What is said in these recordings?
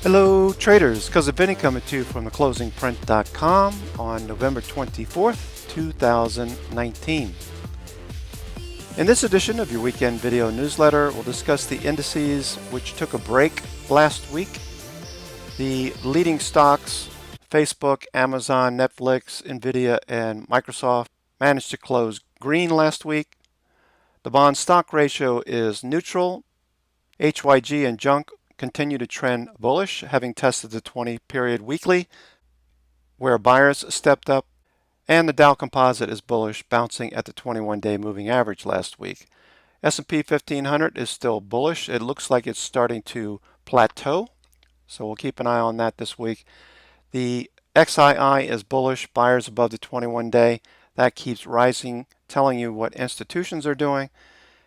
Hello traders, Cousin Vinny coming to you from theclosingprint.com on November 24th, 2019. In this edition of your weekend video newsletter, we'll discuss the indices which took a break last week. The leading stocks, Facebook, Amazon, Netflix, Nvidia, and Microsoft, managed to close green last week. The bond stock ratio is neutral. HYG and junk continue to trend bullish, having tested the 20-period weekly, where buyers stepped up, and the Dow Composite is bullish, bouncing at the 21-day moving average last week. S&P 1500 is still bullish. It looks like it's starting to plateau, so we'll keep an eye on that this week. The XII is bullish, buyers above the 21-day. That keeps rising, telling you what institutions are doing.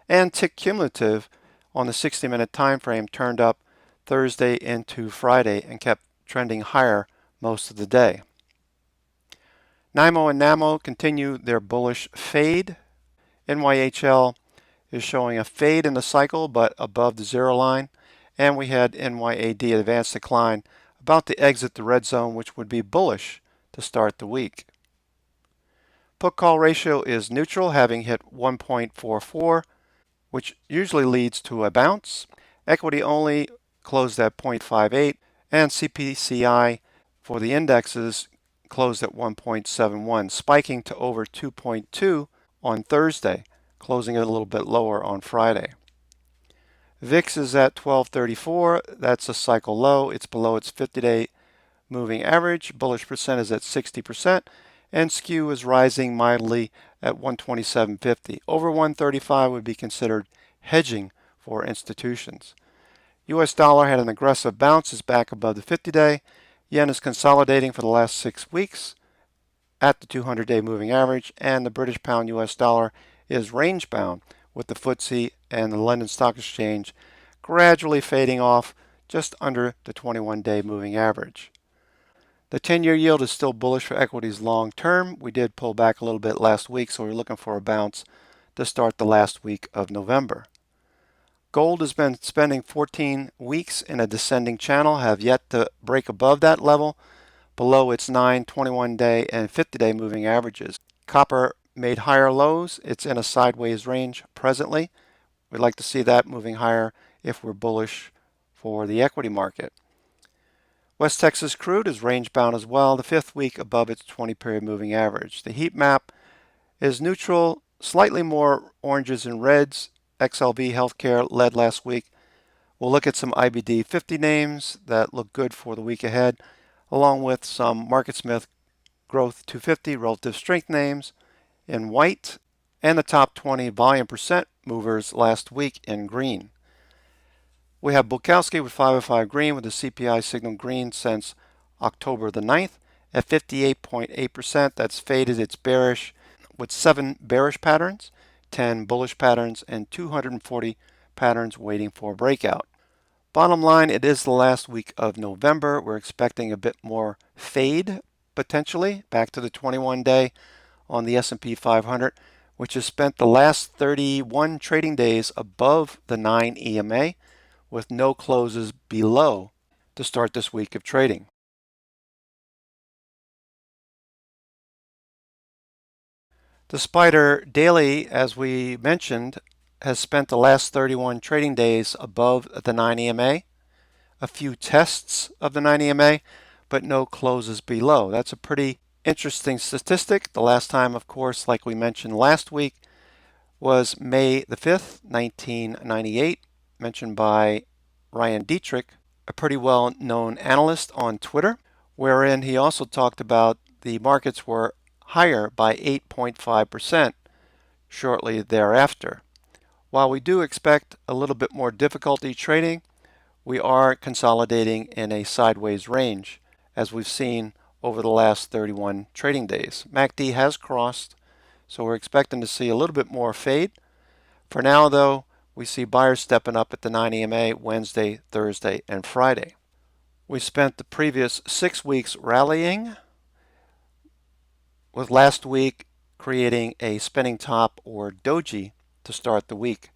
And tick cumulative on the 60-minute time frame turned up Thursday into Friday and kept trending higher most of the day. NYMO and NAMO continue their bullish fade. NYHL is showing a fade in the cycle but above the zero line, and we had NYAD advanced decline about to exit the red zone, which would be bullish to start the week. Put call ratio is neutral, having hit 1.44, which usually leads to a bounce. Equity only closed at 0.58, and CPCI for the indexes closed at 1.71, spiking to over 2.2 on Thursday, closing it a little bit lower on Friday. VIX is at 1234. That's a cycle low. It's below its 50-day moving average. Bullish percent is at 60%, and skew is rising mildly at 127.50. Over 135 would be considered hedging for institutions. US dollar had an aggressive bounce, is back above the 50-day. Yen is consolidating for the last 6 weeks at the 200-day moving average, and the British pound US dollar is range bound, with the FTSE and the London Stock Exchange gradually fading off just under the 21-day moving average. The 10-year yield is still bullish for equities long term. We did pull back a little bit last week, so we're looking for a bounce to start the last week of November. Gold has been spending 14 weeks in a descending channel, have yet to break above that level, below its 9, 21-day, and 50-day moving averages. Copper made higher lows. It's in a sideways range presently. We'd like to see that moving higher if we're bullish for the equity market. West Texas crude is range bound as well, the 5th week above its 20-period moving average. The heat map is neutral, slightly more oranges and reds. XLV Healthcare led last week. We'll look at some IBD 50 names that look good for the week ahead, along with some MarketSmith Growth 250 relative strength names in white, and the top 20 volume percent movers last week in green. We have Bukowski with 505 green, with the CPI signal green since October the 9th at 58.8%. That's faded. It's bearish with 7 bearish patterns, 10 bullish patterns, and 240 patterns waiting for a breakout. Bottom line, it is the last week of November. We're expecting a bit more fade, potentially, back to the 21-day on the S&P 500, which has spent the last 31 trading days above the 9 EMA, with no closes below to start this week of trading. The Spider Daily, as we mentioned, has spent the last 31 trading days above the 9 EMA, a few tests of the 9 EMA, but no closes below. That's a pretty interesting statistic. The last time, of course, like we mentioned last week, was May the 5th, 1998, mentioned by Ryan Dietrich, a pretty well-known analyst on Twitter, wherein he also talked about the markets were higher by 8.5% shortly thereafter. While we do expect a little bit more difficulty trading, we are consolidating in a sideways range, as we've seen over the last 31 trading days. MACD has crossed, so we're expecting to see a little bit more fade. For now, though, we see buyers stepping up at the 9 EMA Wednesday, Thursday, and Friday. We spent the previous 6 weeks rallying, with last week creating a spinning top or doji to start the week.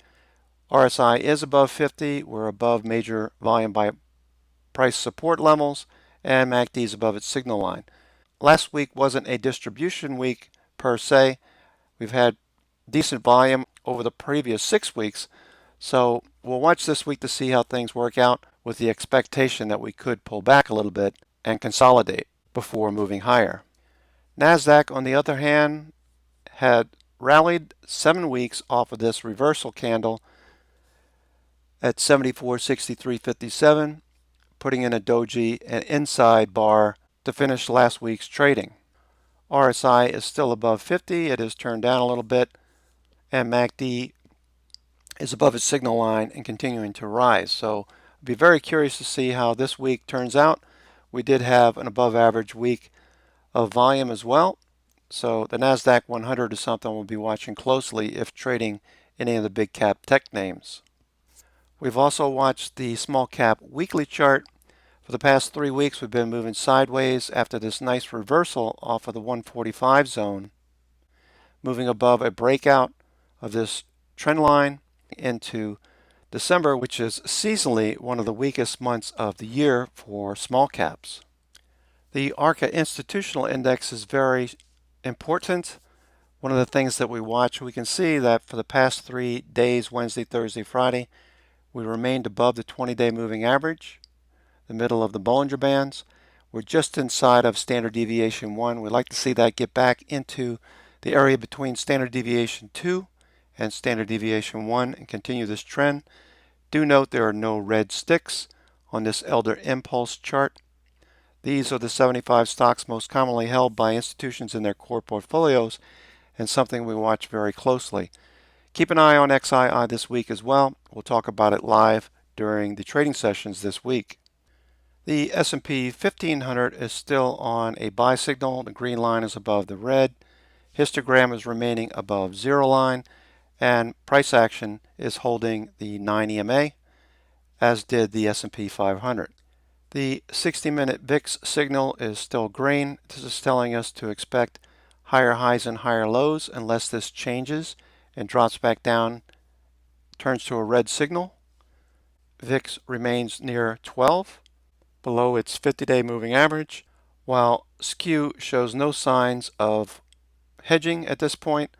RSI is above 50. We're above major volume by price support levels, and MACD is above its signal line. Last week wasn't a distribution week per se. We've had decent volume over the previous 6 weeks, so we'll watch this week to see how things work out, with the expectation that we could pull back a little bit and consolidate before moving higher. NASDAQ, on the other hand, had rallied 7 weeks off of this reversal candle at 74.6357, putting in a doji and inside bar to finish last week's trading. RSI is still above 50. It has turned down a little bit, and MACD is above its signal line and continuing to rise. So I'd be very curious to see how this week turns out. We did have an above average week of volume as well. So the NASDAQ 100 is something we'll be watching closely if trading any of the big cap tech names. We've also watched the small cap weekly chart. For the past 3 weeks, we've been moving sideways after this nice reversal off of the 145 zone, moving above a breakout of this trend line into December, which is seasonally one of the weakest months of the year for small caps. The ARCA Institutional Index is very important. One of the things that we watch, we can see that for the past 3 days, Wednesday, Thursday, Friday, we remained above the 20-day moving average, the middle of the Bollinger Bands. We're just inside of standard deviation 1. We'd like to see that get back into the area between standard deviation 2 and standard deviation 1 and continue this trend. Do note there are no red sticks on this Elder Impulse chart. These are the 75 stocks most commonly held by institutions in their core portfolios, and something we watch very closely. Keep an eye on XII this week as well. We'll talk about it live during the trading sessions this week. The S&P 1500 is still on a buy signal. The green line is above the red. Histogram is remaining above zero line, and price action is holding the 9 EMA, as did the S&P 500. The 60-minute VIX signal is still green. This is telling us to expect higher highs and higher lows unless this changes and drops back down, turns to a red signal. VIX remains near 12, below its 50-day moving average, while SKEW shows no signs of hedging at this point.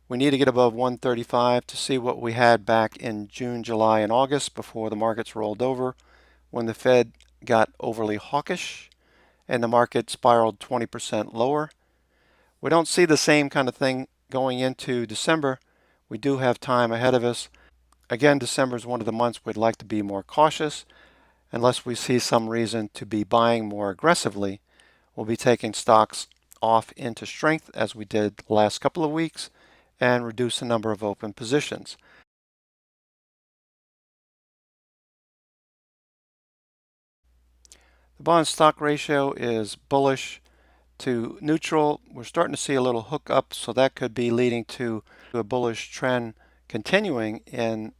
We need to get above 135 to see what we had back in June, July, and August before the markets rolled over, when the Fed got overly hawkish and the market spiraled 20% lower. We don't see the same kind of thing going into December. We do have time ahead of us. Again, December is one of the months we'd like to be more cautious. Unless we see some reason to be buying more aggressively, we'll be taking stocks off into strength as we did the last couple of weeks and reduce the number of open positions. The bond stock ratio is bullish to neutral. We're starting to see a little hook up, so that could be leading to a bullish trend continuing in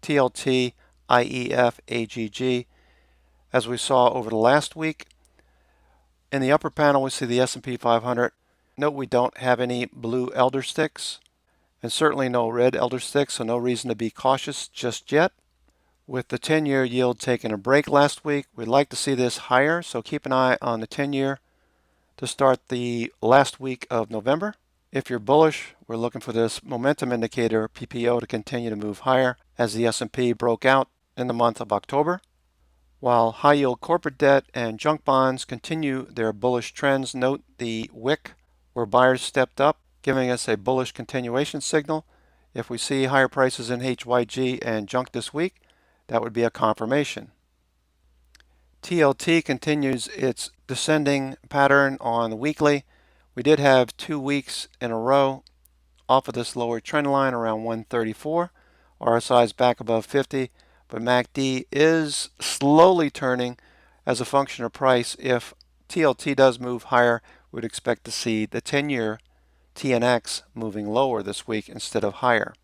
TLT, IEF, AGG, as we saw over the last week. In the upper panel, we see the S&P 500. Note we don't have any blue elder sticks, and certainly no red elder sticks, so no reason to be cautious just yet. With the 10-year yield taking a break last week, we'd like to see this higher, so keep an eye on the 10-year to start the last week of November. If you're bullish, we're looking for this momentum indicator, PPO, to continue to move higher as the S&P broke out in the month of October. While high-yield corporate debt and junk bonds continue their bullish trends, note the wick where buyers stepped up, giving us a bullish continuation signal. If we see higher prices in HYG and junk this week, that would be a confirmation. TLT continues its descending pattern on the weekly. We did have 2 weeks in a row off of this lower trend line around 134. RSI is back above 50, but MACD is slowly turning as a function of price. If TLT does move higher, we'd expect to see the 10-year TNX moving lower this week instead of higher.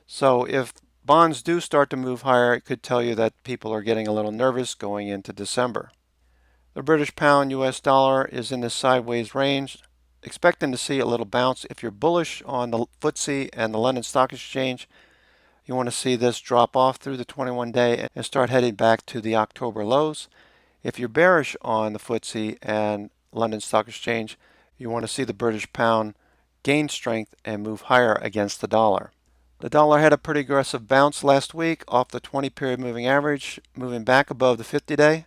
So if bonds do start to move higher, it could tell you that people are getting a little nervous going into December. The British pound US dollar is in this sideways range, expecting to see a little bounce. If you're bullish on the FTSE and the London Stock Exchange, You want to see this drop off through the 21-day and start heading back to the October lows. If you're bearish on the FTSE and London Stock Exchange, you want to see the British pound gain strength and move higher against the dollar. The dollar had a pretty aggressive bounce last week off the 20-period moving average, moving back above the 50-day.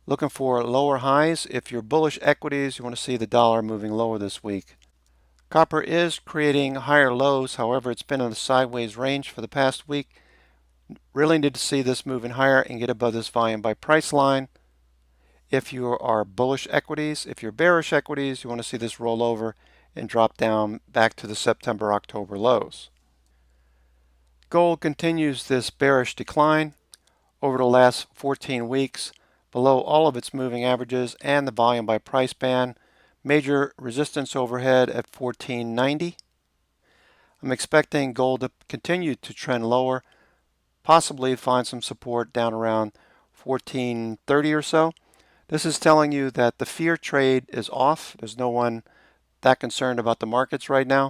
Looking for lower highs. If you're bullish equities, you want to see the dollar moving lower this week. Copper is creating higher lows. However, it's been in a sideways range for the past week. Really need to see this moving higher and get above this volume by price line. If you are bullish equities, if you're bearish equities, you want to see this roll over and drop down back to the September-October lows. Gold continues this bearish decline over the last 14 weeks, below all of its moving averages and the volume by price band. Major resistance overhead at 1490. I'm expecting gold to continue to trend lower, possibly find some support down around 1430 or so. This is telling you that the fear trade is off. There's no one that concerned about the markets right now.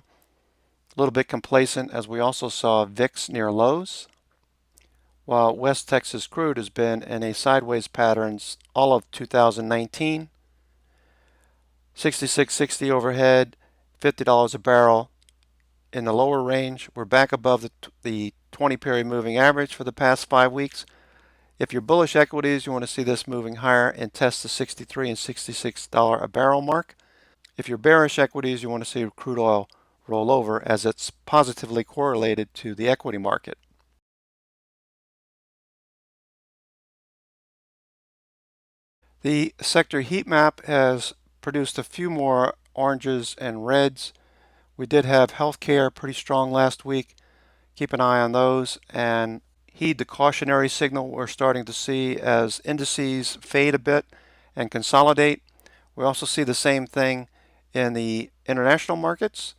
A little bit complacent, as we also saw VIX near lows, while West Texas crude has been in a sideways pattern all of 2019. 66.60 overhead, $50 a barrel in the lower range. We're back above the 20-period moving average for the past 5 weeks. If you're bullish equities, you want to see this moving higher and test the $63 and $66 a barrel mark. If you're bearish equities, you want to see crude oil roll over, as it's positively correlated to the equity market. The sector heat map has produced a few more oranges and reds. We did have healthcare pretty strong last week. Keep an eye on those and heed the cautionary signal we're starting to see as indices fade a bit and consolidate. We also see the same thing in the international markets,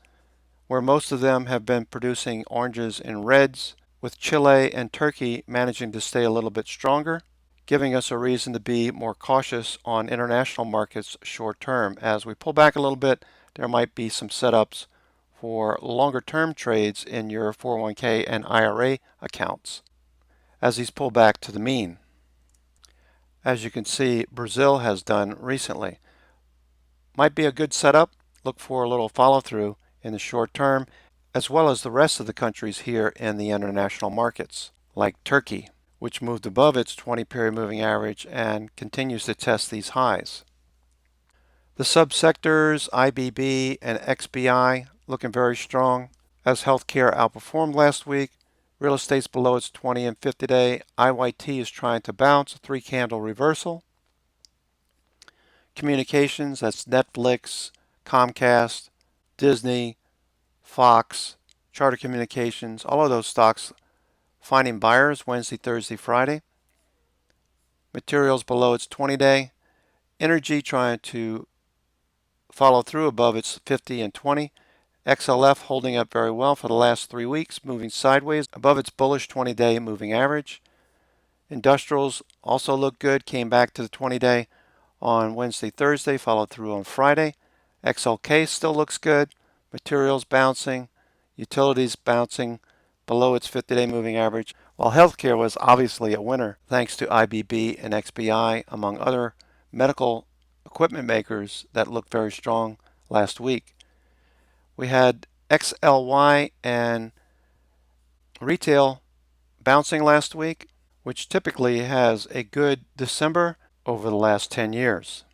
where most of them have been producing oranges and reds, with Chile and Turkey managing to stay a little bit stronger, giving us a reason to be more cautious on international markets short term. As we pull back a little bit, there might be some setups for longer term trades in your 401k and IRA accounts as these pull back to the mean. As you can see, Brazil has done recently. Might be a good setup. Look for a little follow through in the short term, as well as the rest of the countries here in the international markets, like Turkey, which moved above its 20-period moving average and continues to test these highs. The subsectors IBB and XBI looking very strong, as healthcare outperformed last week. Real estate's below its 20 and 50-day. IYT is trying to bounce, a 3-candle reversal. Communications, that's Netflix, Comcast, Disney, Fox, Charter Communications, all of those stocks finding buyers Wednesday, Thursday, Friday. Materials below its 20-day. Energy trying to follow through above its 50 and 20. XLF holding up very well for the last 3 weeks, moving sideways above its bullish 20-day moving average. Industrials also look good, came back to the 20-day on Wednesday, Thursday, followed through on Friday. XLK still looks good. Materials bouncing, utilities bouncing below its 50-day moving average, while healthcare was obviously a winner thanks to IBB and XBI, among other medical equipment makers that looked very strong last week. We had XLY and retail bouncing last week, which typically has a good December over the last 10 years.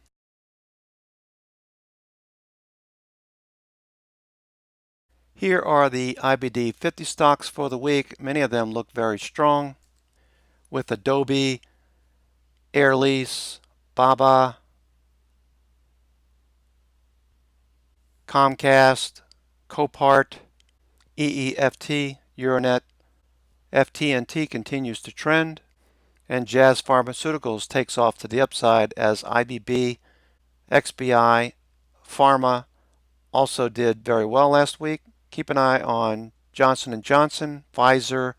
Here are the IBD 50 stocks for the week. Many of them look very strong, with Adobe, Air Lease, Baba, Comcast, Copart, EEFT, Euronet. FTNT continues to trend, and Jazz Pharmaceuticals takes off to the upside as IBB, XBI, Pharma also did very well last week. Keep an eye on Johnson & Johnson, Pfizer,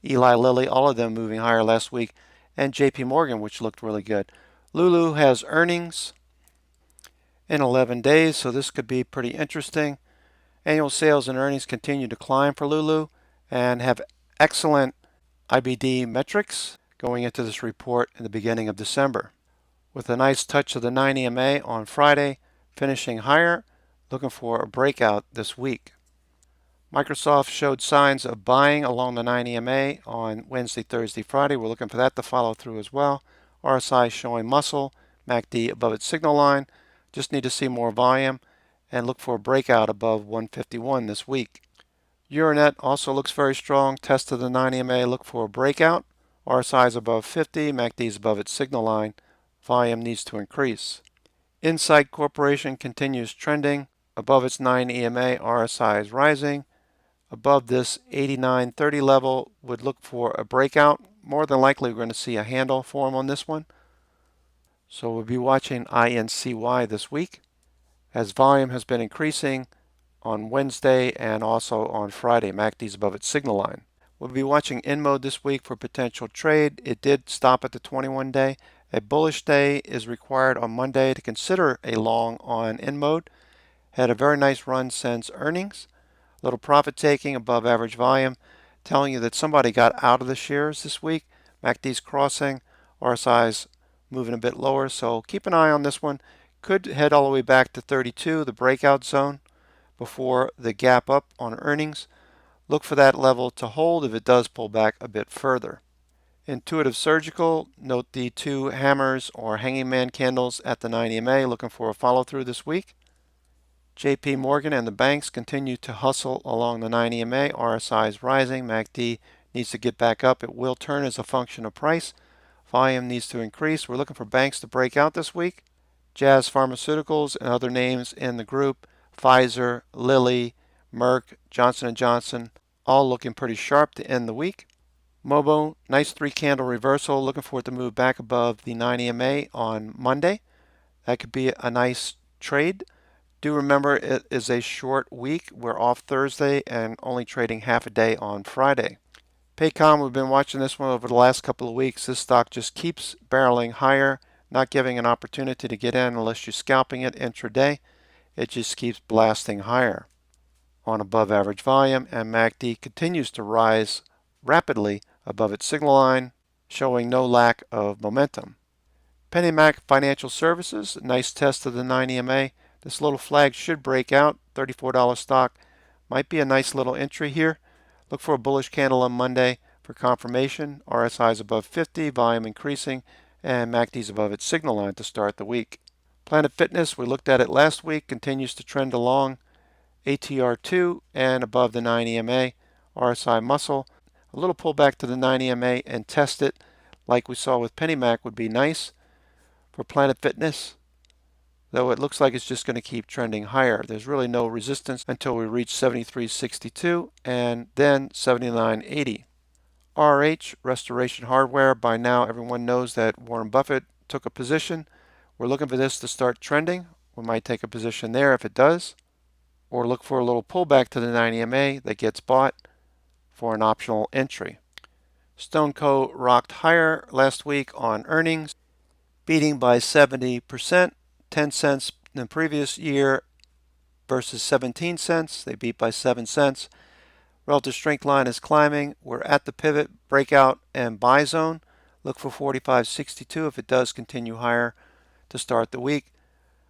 Eli Lilly, all of them moving higher last week, and JP Morgan, which looked really good. Lulu has earnings in 11 days, so this could be pretty interesting. Annual sales and earnings continue to climb for Lulu and have excellent IBD metrics going into this report in the beginning of December. With a nice touch of the 9 EMA on Friday, finishing higher, looking for a breakout this week. Microsoft showed signs of buying along the 9 EMA on Wednesday, Thursday, Friday. We're looking for that to follow through as well. RSI showing muscle, MACD above its signal line. Just need to see more volume and look for a breakout above 151 this week. Euronet also looks very strong. Test of the 9 EMA, look for a breakout. RSI is above 50, MACD is above its signal line. Volume needs to increase. Insight Corporation continues trending. Above its 9 EMA, RSI is rising. Above this 89.30 level, would look for a breakout. More than likely, we're going to see a handle form on this one. So we'll be watching INCY this week, as volume has been increasing on Wednesday and also on Friday. MACD is above its signal line. We'll be watching InMode this week for potential trade. It did stop at the 21-day. A bullish day is required on Monday to consider a long on InMode. Had a very nice run since earnings. Little profit taking above average volume, telling you that somebody got out of the shares this week. MACD's crossing, RSI's moving a bit lower, so keep an eye on this one. Could head all the way back to 32, the breakout zone, before the gap up on earnings. Look for that level to hold if it does pull back a bit further. Intuitive Surgical, note the two hammers or hanging man candles at the 9 EMA, looking for a follow through this week. JP Morgan and the banks continue to hustle along the 9 EMA. RSI is rising. MACD needs to get back up. It will turn as a function of price. Volume needs to increase. We're looking for banks to break out this week. Jazz Pharmaceuticals and other names in the group, Pfizer, Lilly, Merck, Johnson & Johnson, all looking pretty sharp to end the week. Mobo, nice 3-candle reversal. Looking for it to move back above the 9 EMA on Monday. That could be a nice trade. Do remember it is a short week. We're off Thursday and only trading half a day on Friday. Paycom, we've been watching this one over the last couple of weeks. This stock just keeps barreling higher, not giving an opportunity to get in unless you're scalping it intraday. It just keeps blasting higher on above average volume, and MACD continues to rise rapidly above its signal line, showing no lack of momentum. PennyMac Financial Services, nice test of the 9 EMA. This little flag should break out. $34 stock might be a nice little entry here. Look for a bullish candle on Monday for confirmation. RSI is above 50, volume increasing, and MACD is above its signal line to start the week. Planet Fitness, we looked at it last week, continues to trend along ATR2 and above the 9 EMA. RSI muscle, a little pullback to the 9 EMA and test it like we saw with PennyMac would be nice for Planet Fitness, though it looks like it's just going to keep trending higher. There's really no resistance until we reach 73.62 and then 79.80. RH, Restoration Hardware, by now everyone knows that Warren Buffett took a position. We're looking for this to start trending. We might take a position there if it does, or look for a little pullback to the 9 EMA that gets bought for an optional entry. StoneCo rocked higher last week on earnings, beating by 70%, 10 cents in the previous year versus 17 cents. They beat by 7 cents. Relative strength line is climbing. We're at the pivot, breakout, and buy zone. Look for 45.62 if it does continue higher to start the week.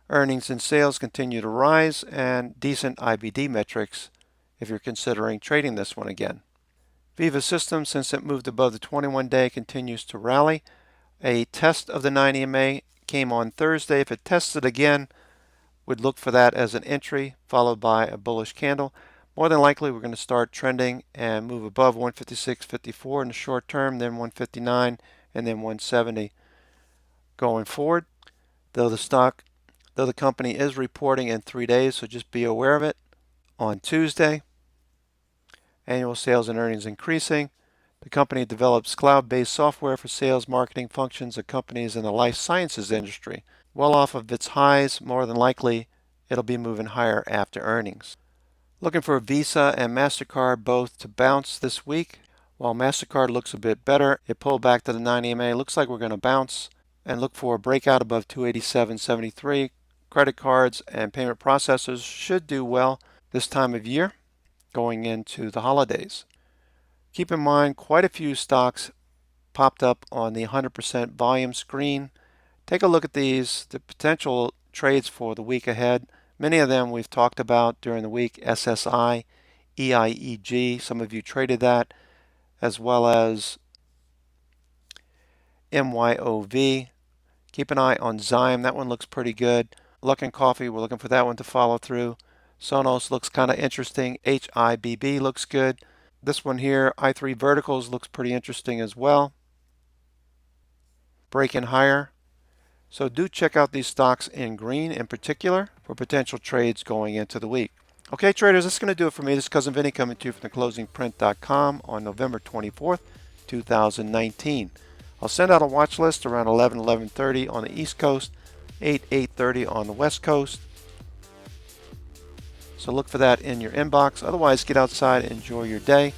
Earnings and sales continue to rise, and decent IBD metrics if you're considering trading this one again. Viva Systems, since it moved above the 21-day, continues to rally. A test of the 9 EMA came on Thursday. If it tests it again, we'd look for that as an entry, followed by a bullish candle. More than likely, we're going to start trending and move above 156.54 in the short term, then 159, and then 170 going forward. Though the company is reporting in 3 days, so just be aware of it. On Tuesday, annual sales and earnings increasing. The company develops cloud-based software for sales marketing functions of companies in the life sciences industry. Well off of its highs, more than likely it'll be moving higher after earnings. Looking for Visa and MasterCard both to bounce this week. While MasterCard looks a bit better, it pulled back to the 9 EMA. Looks like we're going to bounce and look for a breakout above 287.73. Credit cards and payment processors should do well this time of year going into the holidays. Keep in mind, quite a few stocks popped up on the 100% volume screen. Take a look at these, the potential trades for the week ahead. Many of them we've talked about during the week: SSI, EIEG, some of you traded that, as well as MYOV. Keep an eye on Zyme, that one looks pretty good. Luckin Coffee, we're looking for that one to follow through. Sonos looks kind of interesting. HIBB looks good. This one here, I3 Verticals, looks pretty interesting as well. Breaking higher. So do check out these stocks in green in particular for potential trades going into the week. Okay, traders, that's going to do it for me. This is Cousin Vinny coming to you from theclosingprint.com on November 24th, 2019. I'll send out a watch list around 11:30 on the East Coast, 8:30 on the West Coast. So look for that in your inbox. Otherwise, get outside and enjoy your day.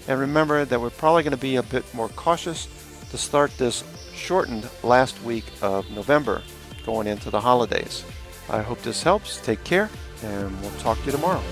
And remember that we're probably going to be a bit more cautious to start this shortened last week of November going into the holidays. I hope this helps. Take care, and we'll talk to you tomorrow.